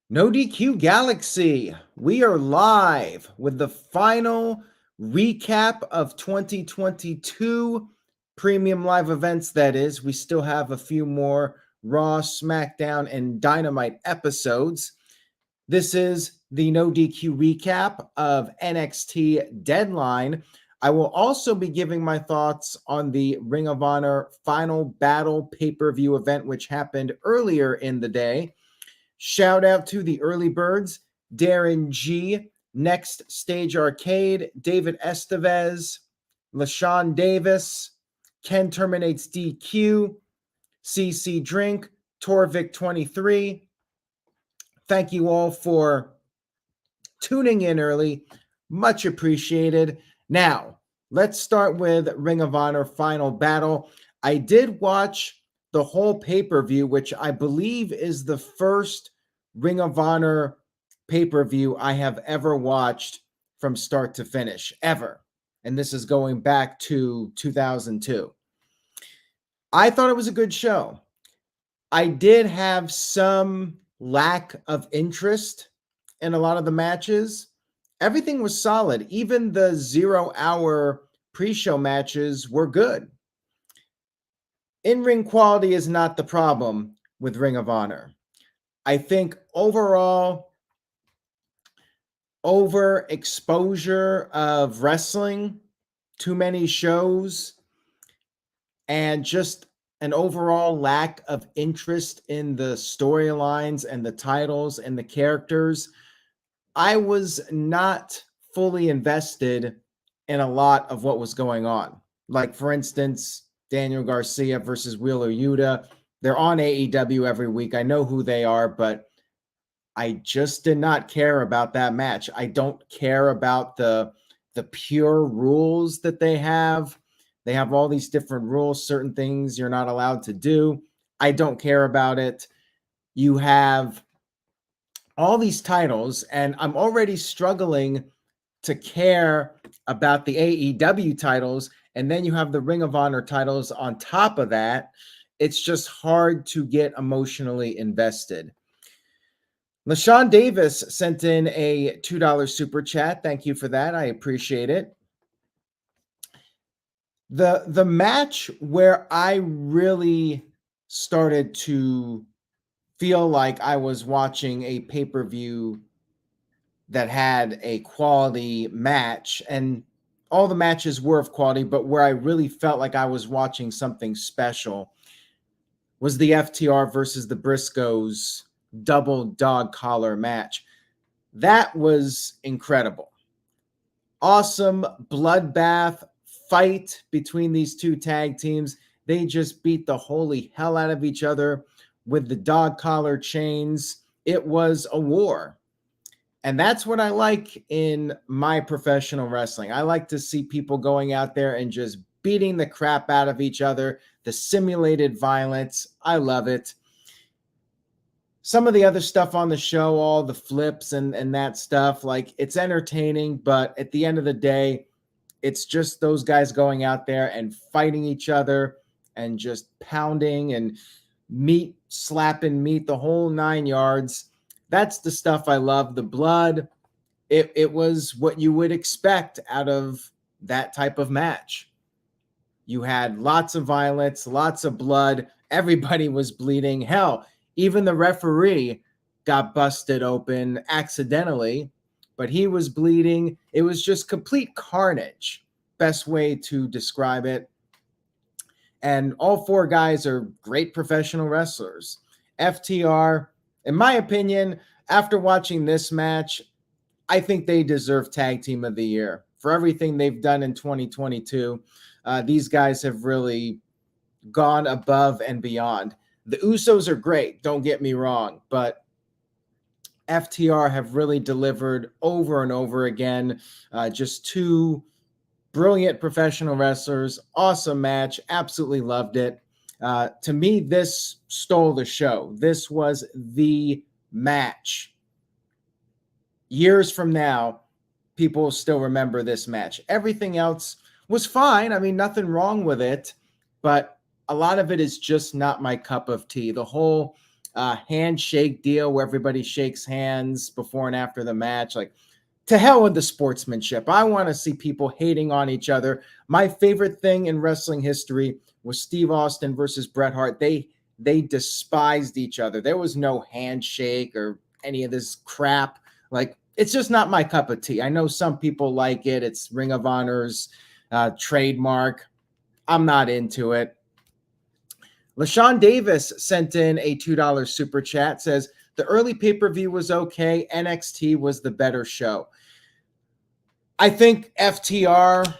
No DQ Galaxy, we are live with the final recap of 2022 premium live events. That is, we still have a few more Raw, SmackDown, and Dynamite episodes. This is the No DQ recap of NXT Deadline. I will also be giving my thoughts on the Ring of Honor Final Battle pay-per-view event, which happened earlier in the day. Shout out to the early birds, Darren G, Next Stage Arcade, David Estevez, LaShawn Davis, Ken Terminates DQ, CC Drink, Torvik23. Thank you all for tuning in early. Much appreciated. Now, let's start with Ring of Honor Final Battle. I did watch the whole pay-per-view, which I believe is the first Ring of Honor pay-per-view I have ever watched from start to finish, ever. And this is going back to 2002. I thought it was a good show. I did have some lack of interest in a lot of the matches. Everything was solid. Even the 0-hour pre-show matches were good. In-ring quality is not the problem with Ring of Honor. I think overall, overexposure of wrestling, too many shows, and just an overall lack of interest in the storylines and the titles and the characters. I was not fully invested in a lot of what was going on. Like, for instance, Daniel Garcia versus Wheeler Yuta. They're on AEW every week. I know who they are, but I just did not care about that match. I don't care about the pure rules that they have. They have all these different rules, certain things you're not allowed to do. I don't care about it. You have all these titles, and I'm already struggling to care about the AEW titles, and then you have the Ring of Honor titles on top of that. It's just hard to get emotionally invested. LaShawn Davis sent in a $2 super chat. Thank you for that. I appreciate it. The match where I really started to feel like I was watching a pay-per-view that had a quality match, and all the matches were of quality, but where I really felt like I was watching something special was the FTR versus the Briscoes double dog collar match. That was incredible. Awesome bloodbath fight between these two tag teams. They just beat the holy hell out of each other with the dog collar chains. It was a war. And that's what I like in my professional wrestling. I like to see people going out there and just beating the crap out of each other, the simulated violence. I love it. Some of the other stuff on the show, all the flips and that stuff, like, it's entertaining, but at the end of the day, it's just those guys going out there and fighting each other and just pounding and slapping meat, the whole 9 yards. That's the stuff I love. The blood, it was what you would expect out of that type of match. You had lots of violence, lots of blood. Everybody was bleeding. Hell, even the referee got busted open accidentally, but he was bleeding. It was just complete carnage. Best way to describe it. And all four guys are great professional wrestlers. FTR, in my opinion, after watching this match, I think they deserve Tag Team of the Year. For everything they've done in 2022, these guys have really gone above and beyond. The Usos are great, don't get me wrong, but FTR have really delivered over and over again. Just two brilliant professional wrestlers. Awesome match. Absolutely loved it. To me, this stole the show. This was the match. Years from now, people will still remember this match. Everything else was fine. I mean, nothing wrong with it, but a lot of it is just not my cup of tea. The whole handshake deal where everybody shakes hands before and after the match. Like, to hell with the sportsmanship. I want to see people hating on each other. My favorite thing in wrestling history was Steve Austin versus Bret Hart. They despised each other. There was no handshake or any of this crap. Like, it's just not my cup of tea. I know some people like it. It's Ring of Honor's trademark. I'm not into it. LaShawn Davis sent in a $2 super chat, says, the early pay-per-view was okay. NXT was the better show. I think FTR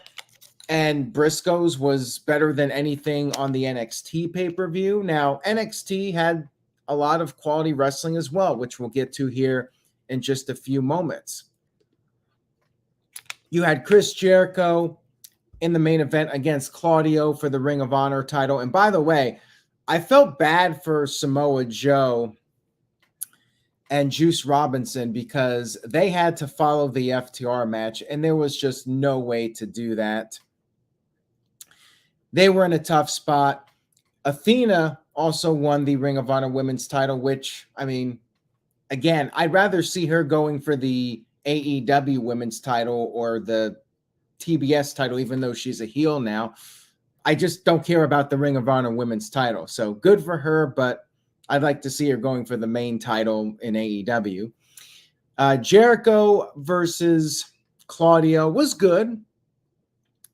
and Briscoes was better than anything on the NXT pay-per-view. Now, NXT had a lot of quality wrestling as well, which we'll get to here in just a few moments. You had Chris Jericho in the main event against Claudio for the Ring of Honor title. And by the way, I felt bad for Samoa Joe and Juice Robinson because they had to follow the FTR match, and there was just no way to do that. They were in a tough spot. Athena also won the Ring of Honor Women's title, which, I mean, again, I'd rather see her going for the AEW Women's title or the TBS title, even though she's a heel now. I just don't care about the Ring of Honor Women's title. So good for her, but I'd like to see her going for the main title in AEW. Jericho versus Claudio was good.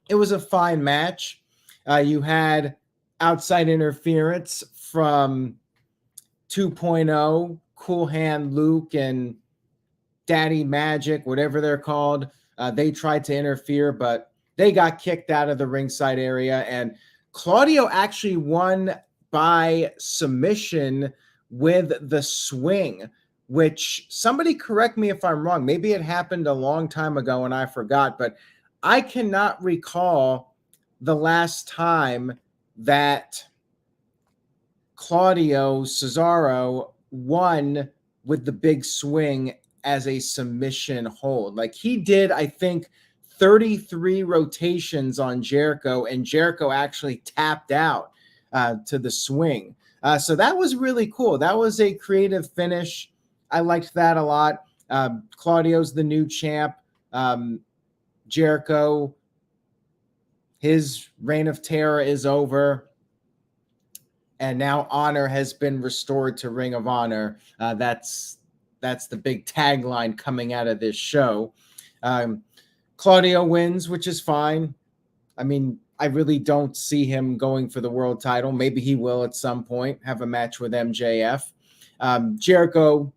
It was a fine match. You had outside interference from 2.0, Cool Hand Luke and Daddy Magic, whatever they're called. They tried to interfere, but they got kicked out of the ringside area. And Claudio actually won by submission with the swing, which, somebody correct me if I'm wrong. Maybe it happened a long time ago and I forgot, but I cannot recall the last time that Claudio Cesaro won with the big swing as a submission hold. Like, he did, I think, 33 rotations on Jericho, and Jericho actually tapped out to the swing. So that was really cool. That was a creative finish. I liked that a lot. Claudio's the new champ. Jericho, his reign of terror is over. And now honor has been restored to Ring of Honor. That's the big tagline coming out of this show. Claudio wins, which is fine. I mean, I really don't see him going for the world title. Maybe he will at some point have a match with MJF. Jericho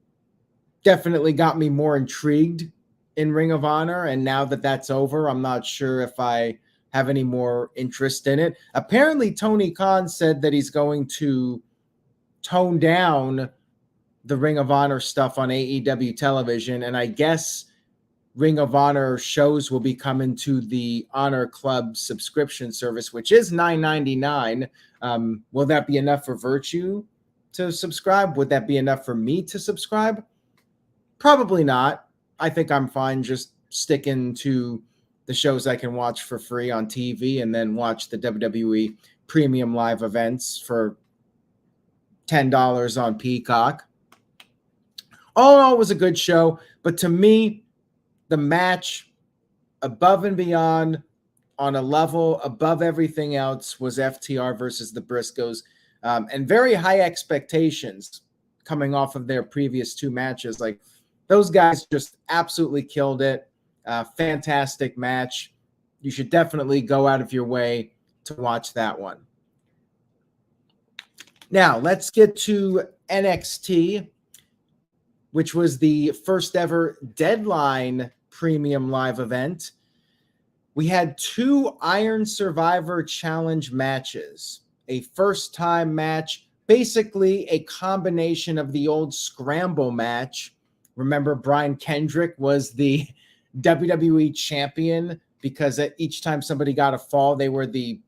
definitely got me more intrigued in Ring of Honor. And now that that's over, I'm not sure if I have any more interest in it. Apparently, Tony Khan said that he's going to tone down the Ring of Honor stuff on AEW television. And I guess Ring of Honor shows will be coming to the Honor Club subscription service, which is $9.99. Will that be enough for Virtue to subscribe? Would that be enough for me to subscribe? Probably not. I think I'm fine just sticking to the shows I can watch for free on TV and then watch the WWE premium live events for $10 on Peacock. All in all, it was a good show, but to me, the match above and beyond, on a level above everything else, was FTR versus the Briscoes, and very high expectations coming off of their previous two matches. Like, those guys just absolutely killed it. Fantastic match. You should definitely go out of your way to watch that one. Now, let's get to NXT, which was the first ever Deadline premium live event. We had two Iron Survivor Challenge matches, a first-time match, basically a combination of the old Scramble match. Remember, Brian Kendrick was the WWE champion because each time somebody got a fall, they were the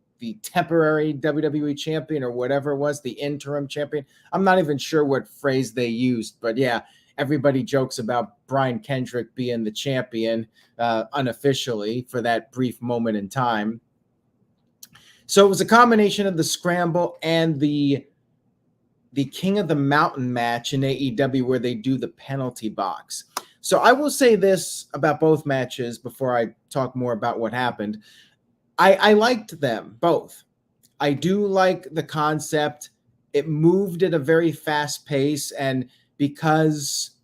temporary WWE champion, or whatever it was, the interim champion. I'm not even sure what phrase they used, but yeah, everybody jokes about Brian Kendrick being the champion unofficially for that brief moment in time. So it was a combination of the Scramble and the the King of the Mountain match in AEW where they do the penalty box. So I will say this about both matches before I talk more about what happened. I liked them both. I do like the concept. It moved at a very fast pace, and because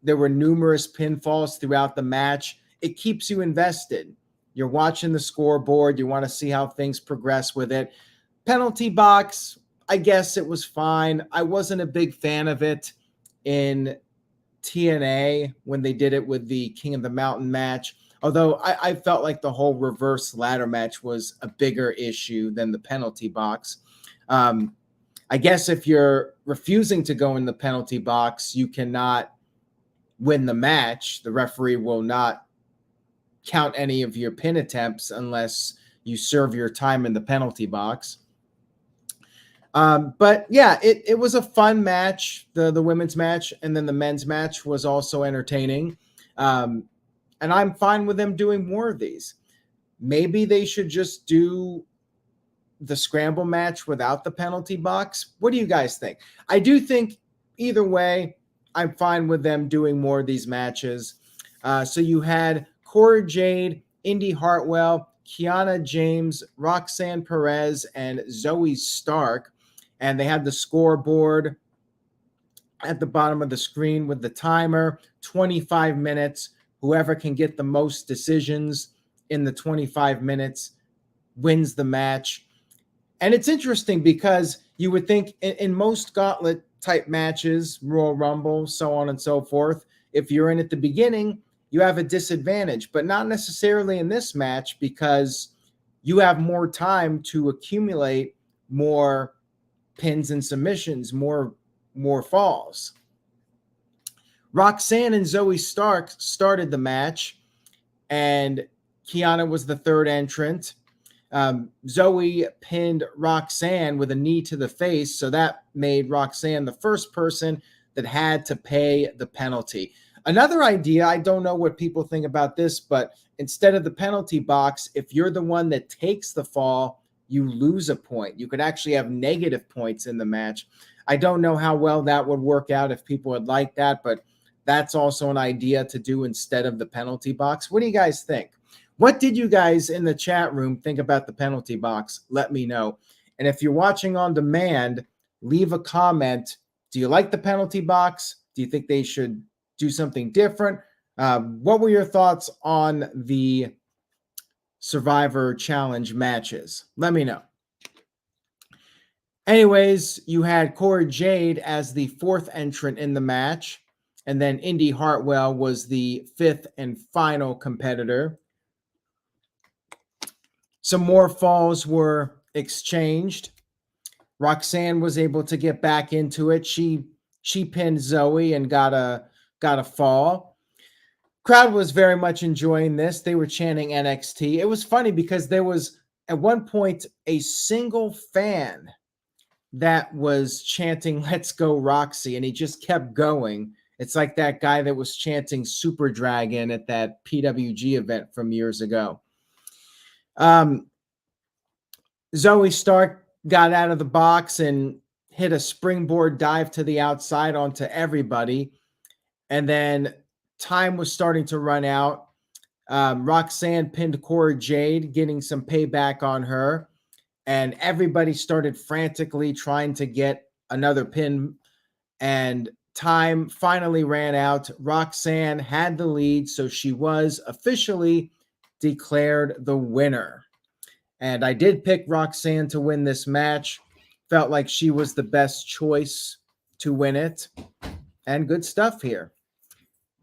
there were numerous pinfalls throughout the match, it keeps you invested. You're watching the scoreboard. You want to see how things progress with it. Penalty box, I guess it was fine. I wasn't a big fan of it in TNA when they did it with the King of the Mountain match. Although I felt like the whole reverse ladder match was a bigger issue than the penalty box. I guess if you're refusing to go in the penalty box, you cannot win the match. The referee will not count any of your pin attempts unless you serve your time in the penalty box. But yeah, it was a fun match, the women's match, and then the men's match was also entertaining. And I'm fine with them doing more of these. Maybe they should just do the scramble match without the penalty box. What do you guys think? I do think either way, I'm fine with them doing more of these matches. So you had Cora Jade, Indi Hartwell, Kiana James, Roxanne Perez, and Zoey Stark. And they had the scoreboard at the bottom of the screen with the timer, 25 minutes. Whoever can get the most decisions in the 25 minutes wins the match. And it's interesting because you would think in most gauntlet type matches, Royal Rumble, so on and so forth, if you're in at the beginning, you have a disadvantage, but not necessarily in this match because you have more time to accumulate more pins and submissions, more falls. Roxanne and Zoey Stark started the match, and Kiana was the third entrant. Zoey pinned Roxanne with a knee to the face, so that made Roxanne the first person that had to pay the penalty. Another idea, I don't know what people think about this, but instead of the penalty box, if you're the one that takes the fall, you lose a point. You could actually have negative points in the match. I don't know how well that would work out if people would like that, but that's also an idea to do instead of the penalty box. What do you guys think? What did you guys in the chat room think about the penalty box? Let me know. And if you're watching on demand, leave a comment. Do you like the penalty box? Do you think they should do something different? What were your thoughts on the Survivor Challenge matches? Let me know. Anyways, you had Cora Jade as the fourth entrant in the match. And then Indi Hartwell was the fifth and final competitor. Some more falls were exchanged. Roxanne was able to get back into it. She pinned Zoey and got a fall. Crowd was very much enjoying this. They were chanting NXT. It was funny because there was at one point a single fan that was chanting "Let's go Roxy," and he just kept going. It's like that guy that was chanting Super Dragon at that PWG event from years ago. Zoey Stark got out of the box and hit a springboard dive to the outside onto everybody. And then time was starting to run out. Roxanne pinned Cora Jade, getting some payback on her. And everybody started frantically trying to get another pin. And time finally ran out. Roxanne had the lead, so she was officially declared the winner. And I did pick Roxanne to win this match. Felt like she was the best choice to win it. And good stuff here.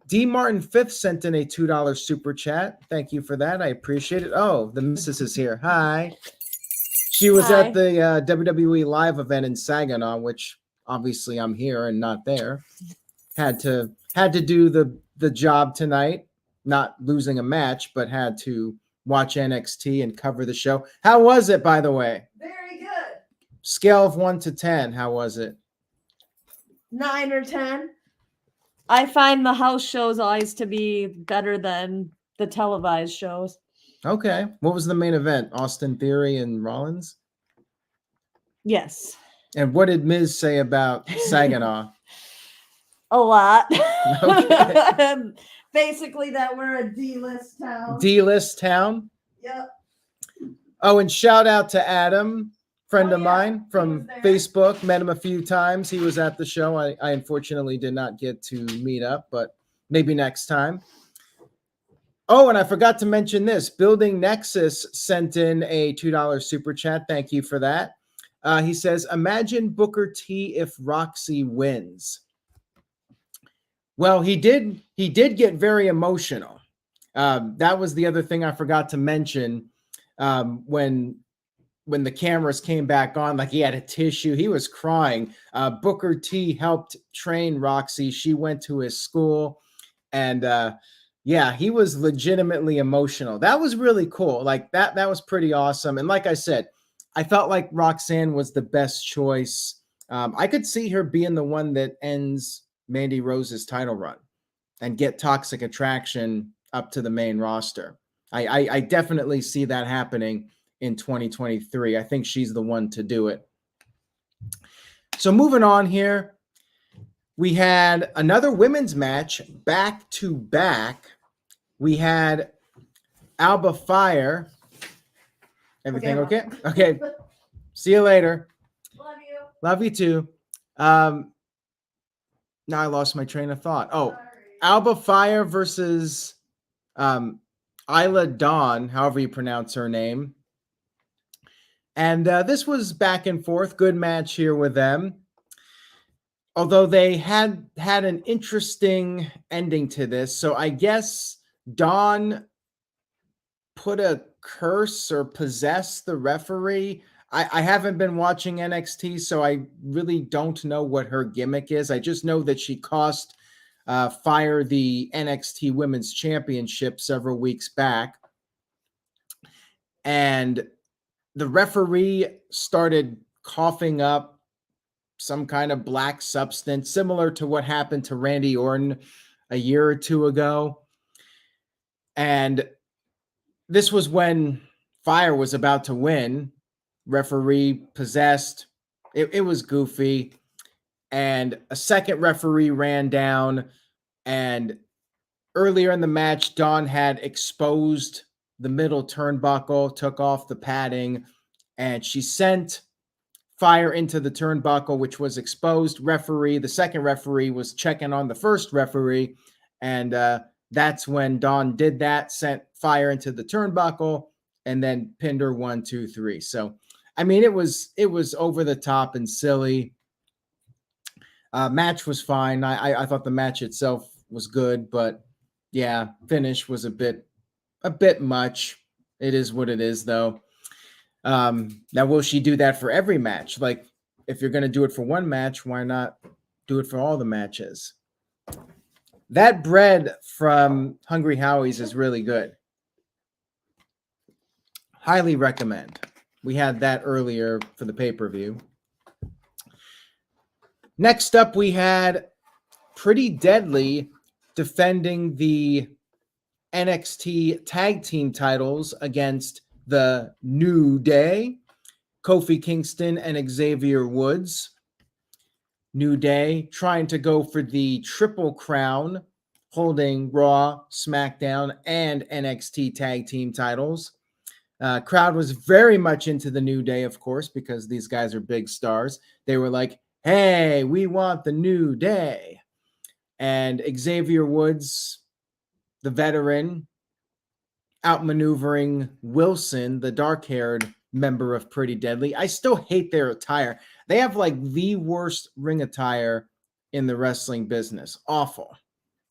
D. Martin 5th sent in a $2 super chat. Thank you for that. I appreciate it. Oh, the missus is here. Hi. She was at the WWE Live event in Saginaw, which obviously I'm here and not there. Had to do the job tonight. Not losing a match, but had to watch NXT and cover the show. How was it, by the way? Very good. Scale of 1 to 10, how was it? 9 or 10. I find the house shows always to be better than the televised shows. Okay. What was the main event? Austin Theory and Rollins? Yes. And what did Miz say about Saginaw? A lot. Okay. Basically, that we're a D-list town. D-list town. Yep. Oh, and shout out to Adam, friend of mine He from was there. Facebook. Met him a few times. He was at the show. I unfortunately did not get to meet up, but maybe next time. Oh, and I forgot to mention this. Building Nexus sent in a $2 super chat. Thank you for that. He says, imagine Booker T if Roxy wins. Well, he did get very emotional. That was the other thing I forgot to mention. When the cameras came back on, like he had a tissue, he was crying. Booker T helped train Roxy. She went to his school, and yeah, he was legitimately emotional. That was really cool. Like that was pretty awesome. And like I said, I felt like Roxanne was the best choice. I could see her being the one that ends Mandy Rose's title run and get Toxic Attraction up to the main roster. I definitely see that happening in 2023. I think she's the one to do it. So moving on here, we had another women's match back to back. We had Alba Fyre. Everything okay? Okay. See you later. Love you. Love you too. Now I lost my train of thought. Oh, Sorry. Alba Fyre versus Isla Dawn, however you pronounce her name. And this was back and forth. Good match here with them. Although they had an interesting ending to this. So I guess Dawn put a curse or possessed the referee. I haven't been watching NXT, so I really don't know what her gimmick is. I just know that she cost Fyre the NXT Women's Championship several weeks back. And the referee started coughing up some kind of black substance, similar to what happened to Randy Orton a year or two ago. And this was when Fyre was about to win. Referee possessed. It was goofy. And a second referee ran down. And earlier in the match, Dawn had exposed the middle turnbuckle, took off the padding, and she sent Fyre into the turnbuckle, which was exposed. The second referee was checking on the first referee, and that's when Dawn did that, sent Fyre into the turnbuckle, and then pinned her 1, 2, 3. So, I mean, it was over the top and silly. Match was fine. I thought the match itself was good, but yeah, finish was a bit much. It is what it is, though. Now, will she do that for every match? Like, if you're going to do it for one match, why not do it for all the matches? That bread from Hungry Howie's is really good. Highly recommend. We had that earlier for the pay-per-view. Next up, we had Pretty Deadly defending the NXT tag team titles against the New Day, Kofi Kingston and Xavier Woods. New Day trying to go for the Triple Crown, holding Raw, SmackDown, and NXT tag team titles. Crowd was very much into the New Day, of course, because these guys are big stars. They were like, hey, we want the New Day. And Xavier Woods, the veteran, outmaneuvering Wilson, the dark-haired member of Pretty Deadly. I still hate their attire. They have like the worst ring attire in the wrestling business. Awful.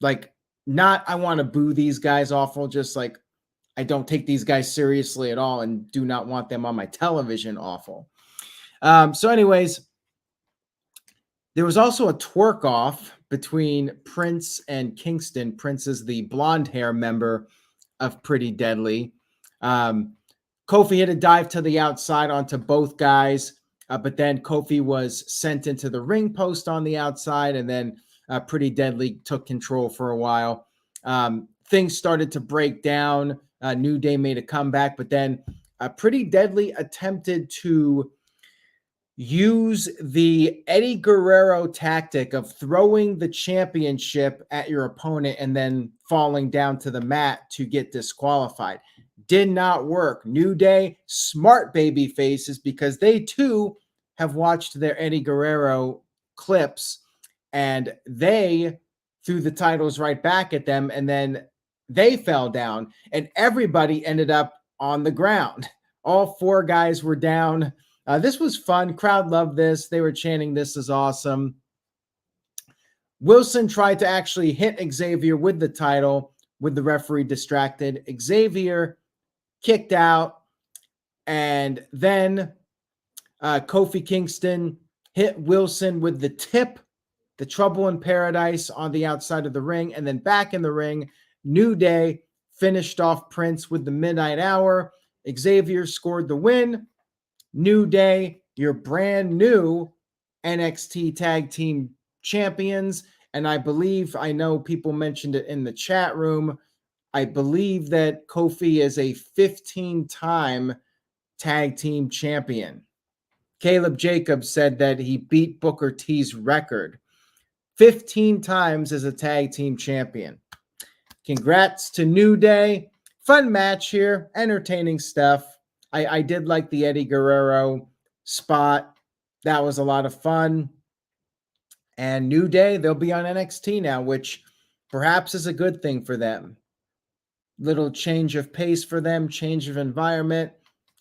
Like, not I want to boo these guys awful, just like I don't take these guys seriously at all and do not want them on my television awful. So anyways, there was also a twerk off between Prince and Kingston. Prince is the blonde hair member of Pretty Deadly. Kofi hit a dive to the outside onto both guys, but then Kofi was sent into the ring post on the outside, and then Pretty Deadly took control for a while. Things started to break down. New Day made a comeback, but then Pretty Deadly attempted to use the Eddie Guerrero tactic of throwing the championship at your opponent and then falling down to the mat to get disqualified. Did not work. New Day, smart baby faces, because they too have watched their Eddie Guerrero clips, and they threw the titles right back at them, and then they fell down, and everybody ended up on the ground. All four guys were down. This was fun. Crowd loved this. They were chanting, "This is awesome." Wilson tried to actually hit Xavier with the title, with the referee distracted. Xavier kicked out, and then Kofi Kingston hit Wilson with the tip, the Trouble in Paradise, on the outside of the ring, and then back in the ring, New Day finished off Prince with the Midnight Hour. Xavier scored the win. New Day, your brand new NXT Tag Team Champions. And I know people mentioned it in the chat room. I believe that Kofi is a 15-time Tag Team Champion. Caleb Jacobs said that he beat Booker T's record 15 times as a Tag Team Champion. Congrats to New Day. Fun match here. Entertaining stuff. I did like the Eddie Guerrero spot. That was a lot of fun. And New Day, they'll be on NXT now, which perhaps is a good thing for them. Little change of pace for them, change of environment.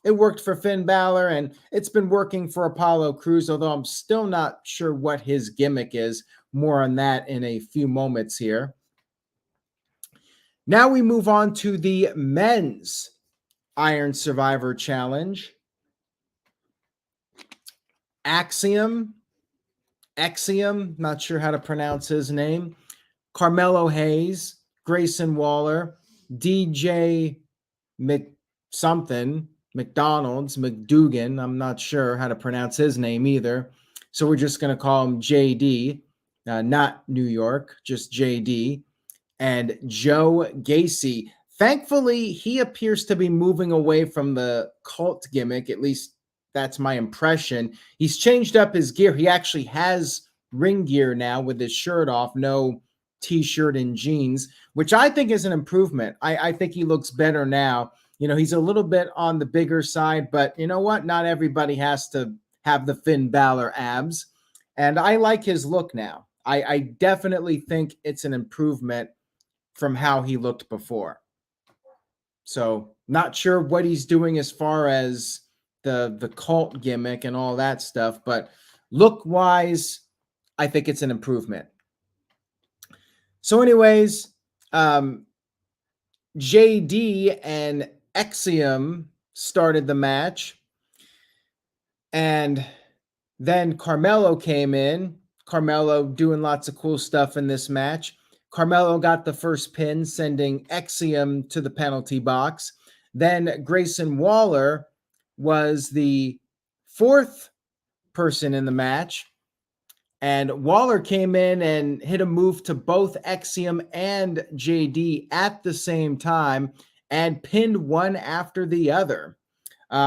It worked for Finn Balor, and it's been working for Apollo Crews, although I'm still not sure what his gimmick is. More on that in a few moments here. Now we move on to the men's Iron Survivor Challenge. Axiom, not sure how to pronounce his name. Carmelo Hayes, Grayson Waller, DJ McDonald's, I'm not sure how to pronounce his name either. So we're just going to call him JD, not New York, just JD. And Joe Gacy. Thankfully, he appears to be moving away from the cult gimmick. At least that's my impression. He's changed up his gear. He actually has ring gear now with his shirt off, no t-shirt and jeans, which I think is an improvement. I think he looks better now. You know, he's a little bit on the bigger side, but you know what? Not everybody has to have the Finn Balor abs. And I like his look now. I definitely think it's an improvement from how he looked before. So not sure what he's doing as far as the cult gimmick and all that stuff, but look-wise, I think it's an improvement. So anyways, JD and Axiom started the match, and then Carmelo came in. Carmelo doing lots of cool stuff in this match. Carmelo got the first pin, sending Axiom to the penalty box. Then Grayson Waller was the fourth person in the match. And Waller came in and hit a move to both Axiom and JD at the same time and pinned one after the other,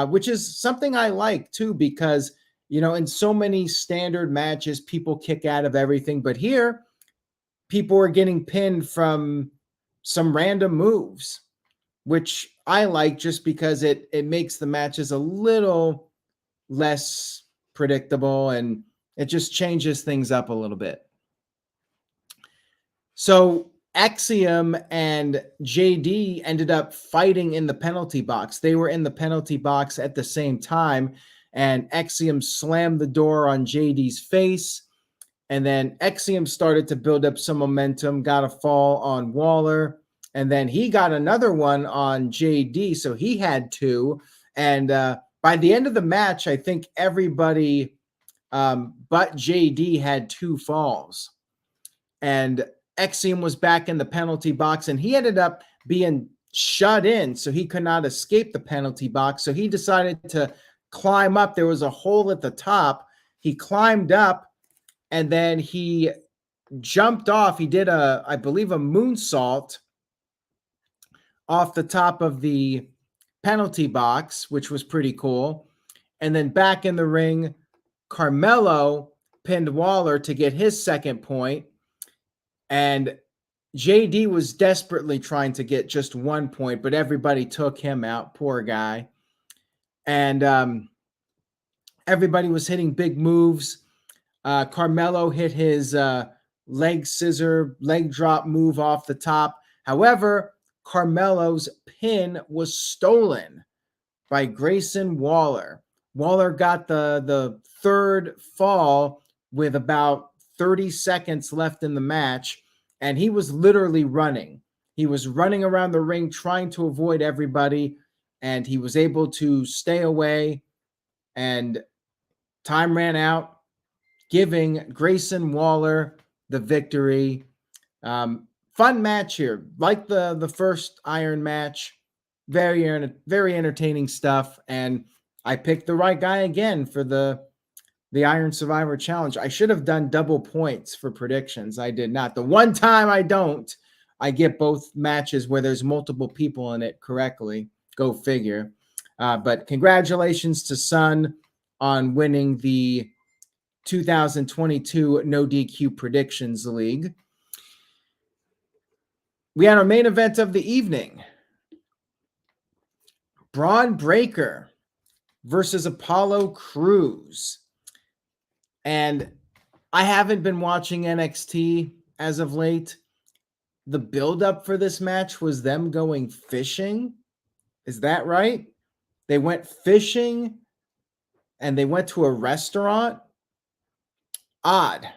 which is something I like too, because, you know, in so many standard matches, people kick out of everything. But here, people are getting pinned from some random moves, which I like just because it makes the matches a little less predictable and it just changes things up a little bit. So Axiom and JD ended up fighting in the penalty box. They were in the penalty box at the same time, and Axiom slammed the door on JD's face. And then Axiom started to build up some momentum, got a fall on Waller, and then he got another one on JD, so he had two. And by the end of the match, I think everybody but JD had two falls. And Axiom was back in the penalty box, and he ended up being shut in, so he could not escape the penalty box. So he decided to climb up. There was a hole at the top. He climbed up, and then he jumped off. He did I believe, a moonsault off the top of the penalty box, which was pretty cool. And then back in the ring, Carmelo pinned Waller to get his second point, and JD was desperately trying to get just 1 point, but everybody took him out. Poor guy. And everybody was hitting big moves. Carmelo hit his leg drop move off the top. However, Carmelo's pin was stolen by Grayson Waller. Waller got the third fall with about 30 seconds left in the match, and he was literally running. He was running around the ring trying to avoid everybody, and he was able to stay away, and time ran out, giving Grayson Waller the victory. Fun match here. Like the first Iron match. Very entertaining stuff. And I picked the right guy again for the Iron Survivor Challenge. I should have done double points for predictions. I did not. The one time I don't, I get both matches where there's multiple people in it correctly. Go figure. But congratulations to Sun on winning the 2022 No DQ Predictions League. We had our main event of the evening. Bron Breakker versus Apollo Crews. And I haven't been watching NXT as of late. The buildup for this match was them going fishing. Is that right? They went fishing and they went to a restaurant. Odd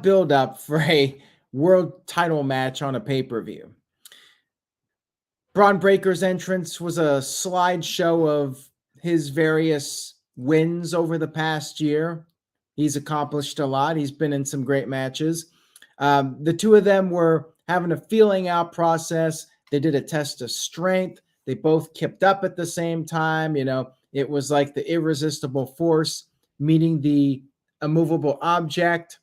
buildup for a world title match on a pay-per-view. Bron Breakker's entrance was a slideshow of his various wins over the past year. He's accomplished a lot. He's been in some great matches. The two of them were having a feeling out process. They did a test of strength. They both kept up at the same time. You know, it was like the irresistible force meeting the immovable object.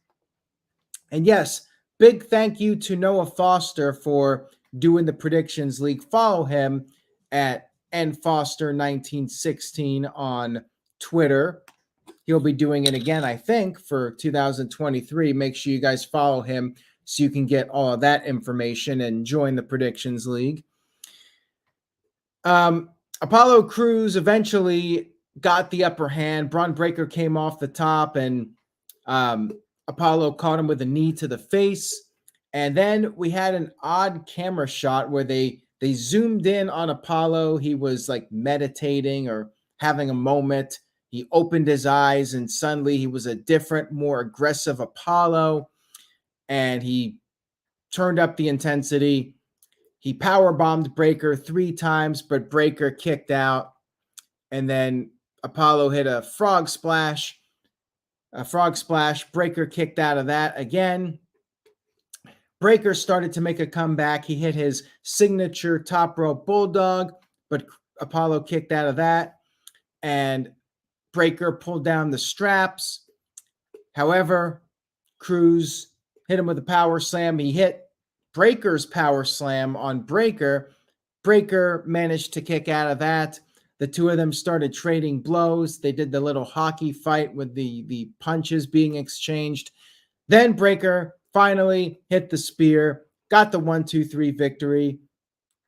And yes, big thank you to Noah Foster for doing the Predictions League. Follow him at nfoster1916 on Twitter. He'll be doing it again, I think, for 2023. Make sure you guys follow him so you can get all of that information and join the Predictions League. Apollo Crews eventually got the upper hand. Bron Breakker came off the top, and Apollo caught him with a knee to the face. And then we had an odd camera shot where they zoomed in on Apollo. He was like meditating or having a moment. He opened his eyes, and suddenly he was a different, more aggressive Apollo. And he turned up the intensity. He powerbombed Breakker 3 times, but Breakker kicked out. And then Apollo hit a frog splash. Breakker kicked out of that again. Breakker started to make a comeback. He hit his signature top rope bulldog, but Apollo kicked out of that. And Breakker pulled down the straps. However, Crews hit him with a power slam. He hit Breakker's power slam on Breakker. Breakker managed to kick out of that. The two of them started trading blows. They did the little hockey fight with the punches being exchanged. Then Breakker finally hit the spear, got the 1-2-3 victory.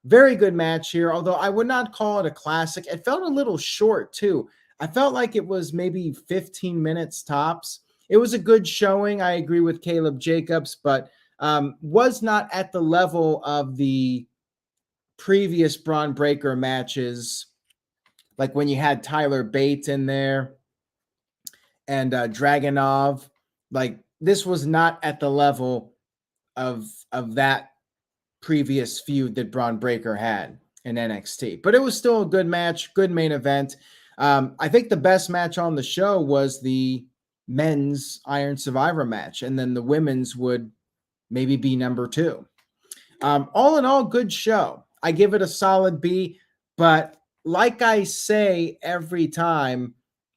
Very good match here, although I would not call it a classic. It felt a little short, too. I felt like it was maybe 15 minutes tops. It was a good showing. I agree with Caleb Jacobs, but was not at the level of the previous Bron Breakker matches, like when you had Tyler Bate in there and Dragunov. Like, this was not at the level of that previous feud that Bron Breakker had in NXT. But it was still a good match, good main event. I think the best match on the show was the men's Iron Survivor match, and then the women's would maybe be number 2. All in all, good show. I give it a solid B, but like I say every time,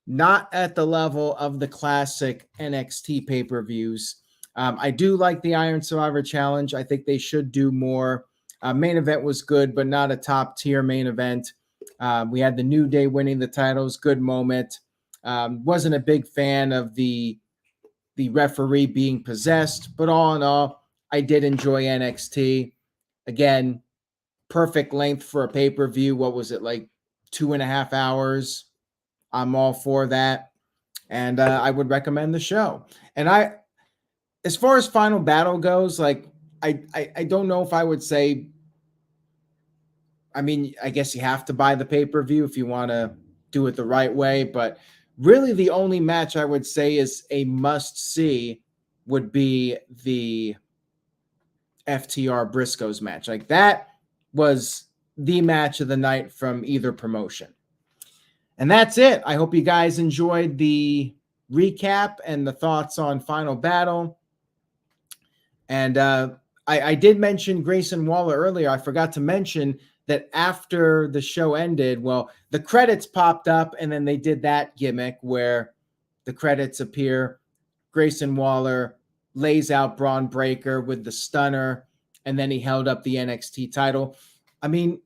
not at the level of the classic NXT pay-per-views. I do like the Iron Survivor Challenge. I think they should do more. Main event was good, but not a top-tier main event. We had the New Day winning the titles. Good moment. Wasn't a big fan of the referee being possessed, but all in all, I did enjoy NXT. Again, perfect length for a pay-per-view. What was it, like 2.5 hours? I'm all for that. And I would recommend the show. And as far as Final Battle goes, like I don't know if I would say, I mean, I guess you have to buy the pay-per-view if you want to do it the right way, but really the only match I would say is a must-see would be the FTR Briscoes match. Like, that was the match of the night from either promotion. And that's it. I hope you guys enjoyed the recap and the thoughts on Final Battle. And I did mention Grayson Waller earlier. I forgot to mention that after the show ended, well, the credits popped up, and then they did that gimmick where the credits appear. Grayson Waller lays out Bron Breakker with the stunner, and then he held up the NXT title. I mean,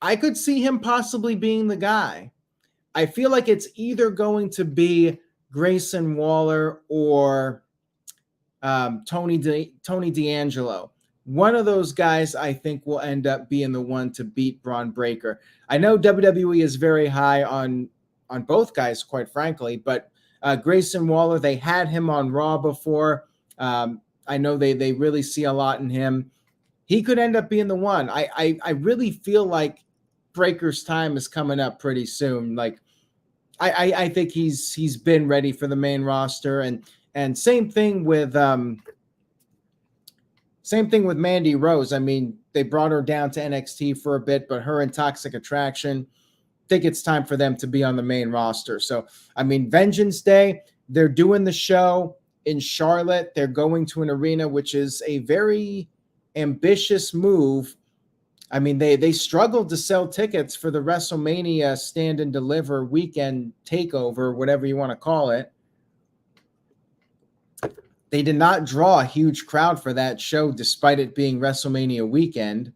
I could see him possibly being the guy. I feel like it's either going to be Grayson Waller or Tony D'Angelo. One of those guys, I think, will end up being the one to beat Bron Breakker. I know WWE is very high on both guys, quite frankly, but Grayson Waller, they had him on Raw before. I know they really see a lot in him. He could end up being the one. I really feel like Breakker's time is coming up pretty soon. Like, I think he's been ready for the main roster, and same thing with Mandy Rose. I mean, they brought her down to NXT for a bit, but her and Toxic Attraction, I think it's time for them to be on the main roster. So, I mean, Vengeance Day, they're doing the show in Charlotte. They're going to an arena, which is a very ambitious move. I mean, they struggled to sell tickets for the WrestleMania Stand and Deliver weekend takeover, whatever you want to call it. They did not draw a huge crowd for that show, despite it being WrestleMania weekend.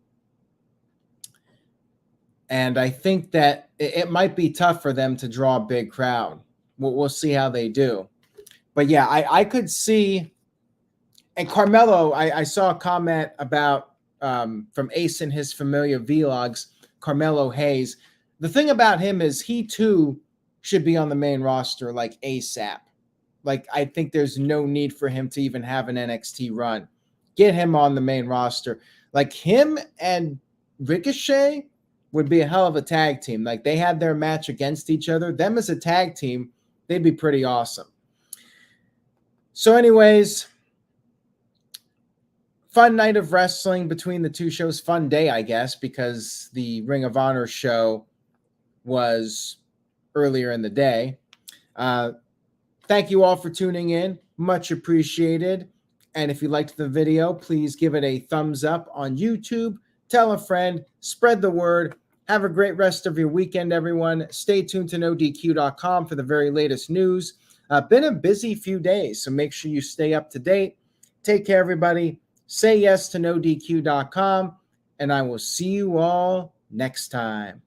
And I think that it might be tough for them to draw a big crowd. We'll see how they do. But yeah, I could see. And Carmelo, I saw a comment about from Ace and his Familia Vlogs, Carmelo Hayes. The thing about him is he too should be on the main roster like ASAP. Like, I think there's no need for him to even have an NXT run. Get him on the main roster. Like, him and Ricochet would be a hell of a tag team. Like, they had their match against each other. Them as a tag team, they'd be pretty awesome. So anyways, fun night of wrestling between the two shows. Fun day, I guess, because the Ring of Honor show was earlier in the day. Thank you all for tuning in. Much appreciated. And if you liked the video, please give it a thumbs up on YouTube. Tell a friend. Spread the word. Have a great rest of your weekend, everyone. Stay tuned to NoDQ.com for the very latest news. Been a busy few days, so make sure you stay up to date. Take care, everybody. Say yes to NoDQ.com, and I will see you all next time.